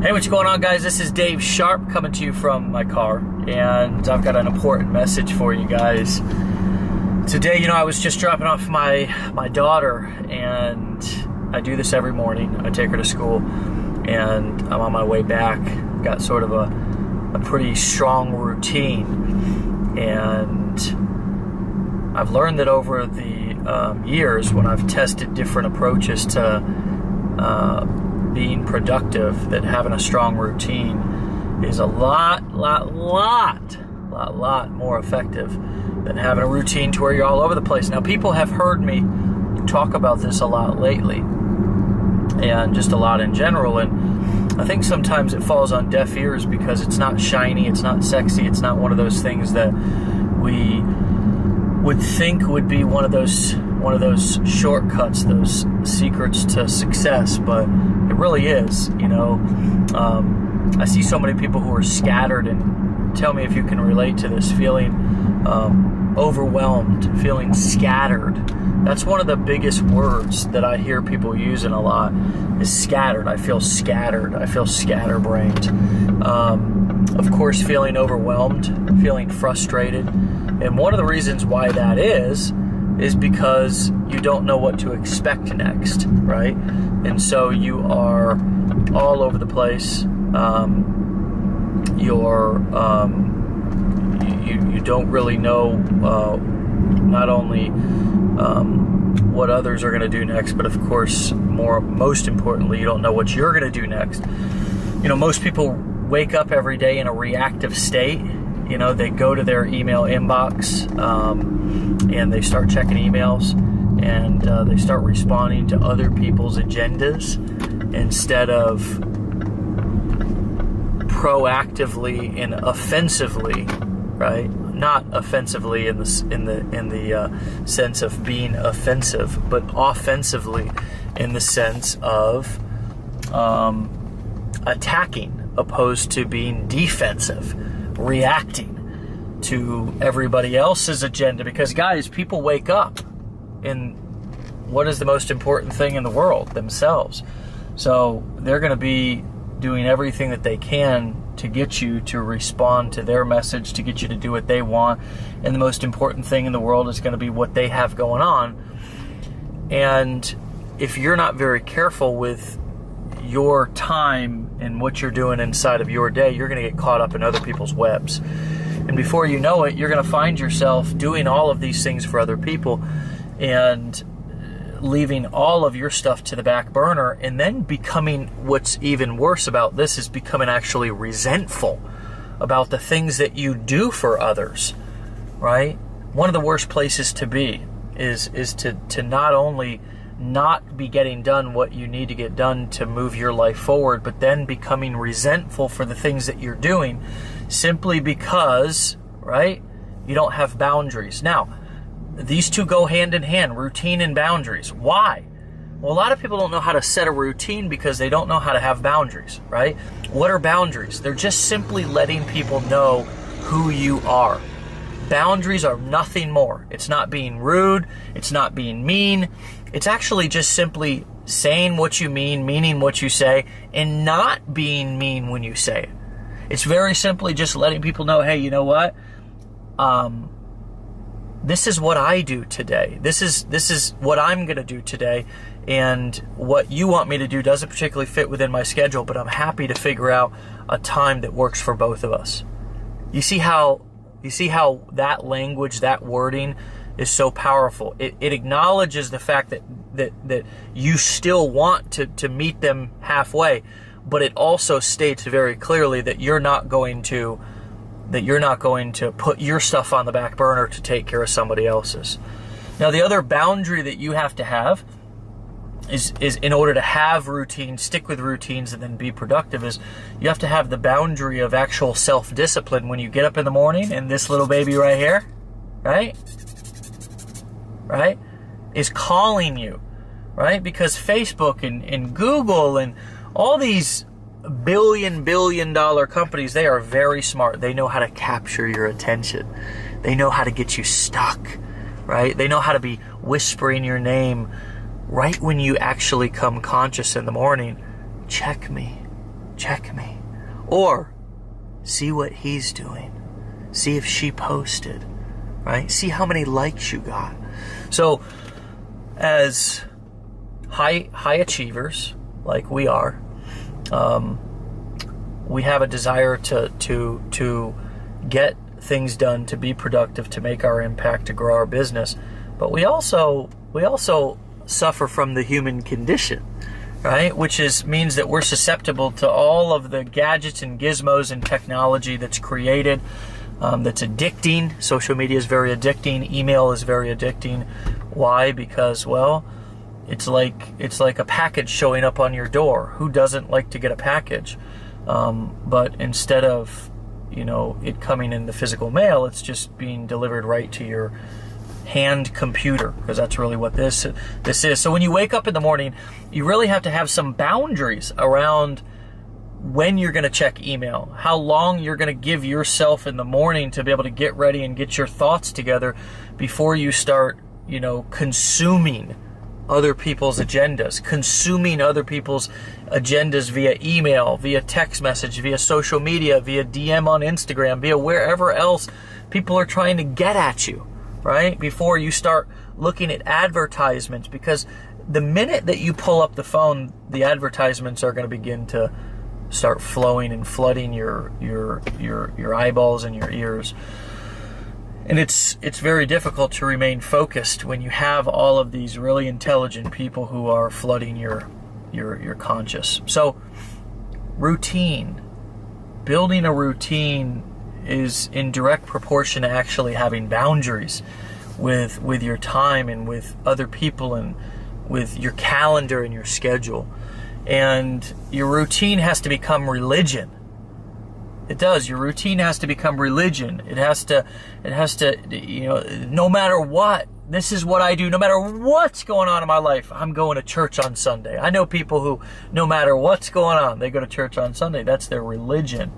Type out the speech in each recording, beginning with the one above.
Hey, what's going on, guys? This is Dave Sharpe coming to you from my car, and I've got an important message for you guys. Today, I was just dropping off my daughter, and I do this every morning. I take her to school, and I'm on my way back. Got sort of a pretty strong routine, and I've learned that over the years, when I've tested different approaches to being productive, that having a strong routine is a lot more effective than having a routine to where you're all over the place. Now, people have heard me talk about this a lot lately, and just a lot in general, and I think sometimes it falls on deaf ears because it's not shiny, it's not sexy, it's not one of those things that we would think would be one of those shortcuts, those secrets to success, but it really is. I see so many people who are scattered, and tell me if you can relate to this, feeling overwhelmed, feeling scattered. That's one of the biggest words that I hear people using a lot, is scattered. I feel scattered. I feel scatterbrained. Of course, feeling overwhelmed, feeling frustrated. And one of the reasons why that is because you don't know what to expect next, right? And so you are all over the place. You don't really know not only what others are going to do next, but of course, most importantly, you don't know what you're going to do next. Most people wake up every day in a reactive state. They go to their email inbox and they start checking emails, and they start responding to other people's agendas instead of proactively and offensively, right? Not offensively in the sense of being offensive, but offensively in the sense of attacking, opposed to being defensive, reacting to everybody else's agenda. Because, guys, people wake up in what is the most important thing in the world? Themselves. So they're going to be doing everything that they can to get you to respond to their message, to get you to do what they want. And the most important thing in the world is going to be what they have going on. And if you're not very careful with your time and what you're doing inside of your day, you're going to get caught up in other people's webs. And before you know it, you're going to find yourself doing all of these things for other people and leaving all of your stuff to the back burner, and then becoming, what's even worse about this is becoming actually resentful about the things that you do for others, right? One of the worst places to be is to not only not be getting done what you need to get done to move your life forward, but then becoming resentful for the things that you're doing simply because, right, you don't have boundaries. Now, these two go hand in hand, routine and boundaries. Why? Well, a lot of people don't know how to set a routine because they don't know how to have boundaries, right? What are boundaries? They're just simply letting people know who you are. Boundaries are nothing more. It's not being rude. It's not being mean. It's actually just simply saying what you mean, meaning what you say, and not being mean when you say it. It's very simply just letting people know, hey, you know what? This is what I do today. This is what I'm going to do today. And what you want me to do doesn't particularly fit within my schedule, but I'm happy to figure out a time that works for both of us. You see how that language, that wording is so powerful. It acknowledges the fact that you still want to meet them halfway, but it also states very clearly that you're not going to put your stuff on the back burner to take care of somebody else's. Now, the other boundary that you have to have is in order to have routines, stick with routines, and then be productive, is you have to have the boundary of actual self-discipline when you get up in the morning, and this little baby right here, right, is calling you, right? Because Facebook and Google and all these billion dollar companies, they are very smart. They know how to capture your attention. They know how to get you stuck, right? They know how to be whispering your name right when you actually come conscious in the morning. Check me. check me. Or see what he's doing. See if she posted, right? See how many likes you got. So as high achievers, like we are, we have a desire to get things done, to be productive, to make our impact, to grow our business. But we also suffer from the human condition, right? Which means that we're susceptible to all of the gadgets and gizmos and technology that's created, that's addicting. Social media is very addicting. Email is very addicting. Why? Because, well, it's like a package showing up on your door. Who doesn't like to get a package? But instead of, it coming in the physical mail, it's just being delivered right to your hand computer, because that's really what this is. So when you wake up in the morning, you really have to have some boundaries around when you're going to check email, how long you're going to give yourself in the morning to be able to get ready and get your thoughts together before you start, consuming other people's agendas, via email, via text message, via social media, via DM on Instagram, via wherever else people are trying to get at you, right? Before you start looking at advertisements, because the minute that you pull up the phone, the advertisements are going to begin to start flowing and flooding your eyeballs and your ears. And it's very difficult to remain focused when you have all of these really intelligent people who are flooding your conscious. So routine, building a routine is in direct proportion to actually having boundaries with your time and with other people and with your calendar and your schedule. And your routine has to become religion. It does. Your routine has to become religion. It has to, no matter what, this is what I do. No matter what's going on in my life, I'm going to church on Sunday. I know people who, no matter what's going on, they go to church on Sunday. That's their religion.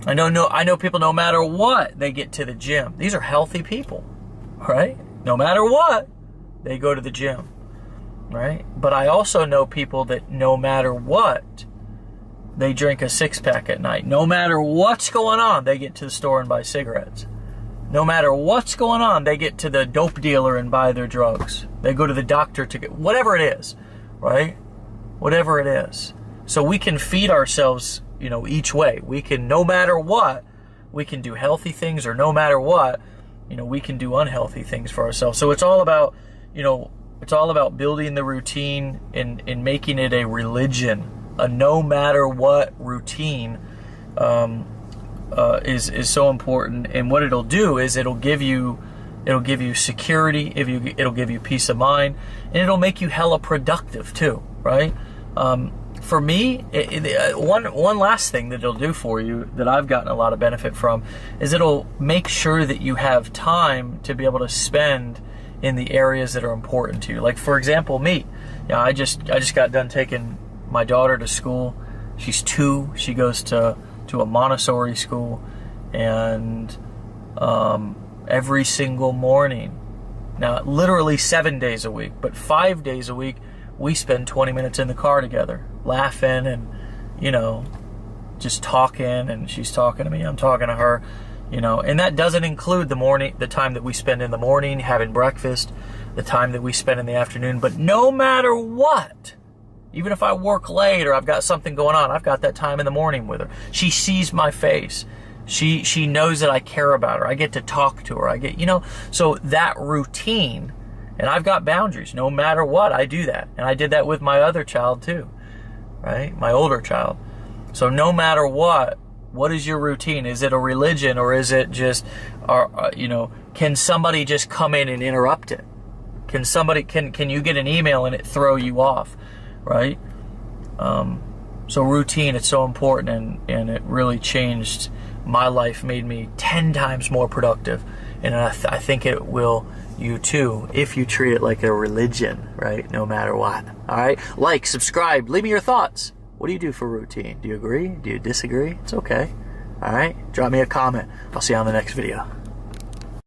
I know people, no matter what, they get to the gym. These are healthy people, right? No matter what, they go to the gym, right? But I also know people that no matter what, they drink a six-pack at night. No matter what's going on, they get to the store and buy cigarettes. No matter what's going on, they get to the dope dealer and buy their drugs. They go to the doctor to get whatever it is, right? Whatever it is. So we can feed ourselves, each way. We can, no matter what, we can do healthy things, or no matter what, we can do unhealthy things for ourselves. So it's all about, building the routine and making it a religion. A no matter what routine is so important, and what it'll do is it'll give you security, it'll give you peace of mind, and it'll make you hella productive too, right? For me, one last thing that it'll do for you that I've gotten a lot of benefit from is it'll make sure that you have time to be able to spend in the areas that are important to you. Like, for example, me. I just got done taking my daughter to school. She's 2. She goes to a Montessori school, and every single morning, now literally 7 days a week, but 5 days a week, we spend 20 minutes in the car together, laughing and just talking, and she's talking to me, I'm talking to her, and that doesn't include the time that we spend in the morning having breakfast, the time that we spend in the afternoon. But no matter what, even if I work late or I've got something going on, I've got that time in the morning with her. She sees my face. She knows that I care about her. I get to talk to her. I get, so that routine, and I've got boundaries. No matter what, I do that. And I did that with my other child too, right? My older child. So no matter what is your routine? Is it a religion, or is it just, can somebody just come in and interrupt it? Can you get an email and it throw you off? Right? So routine, it's so important, and it really changed my life, made me 10 times more productive. And I think it will you too, if you treat it like a religion, right? No matter what. All right? Like, subscribe, leave me your thoughts. What do you do for routine? Do you agree? Do you disagree? It's okay. All right? Drop me a comment. I'll see you on the next video.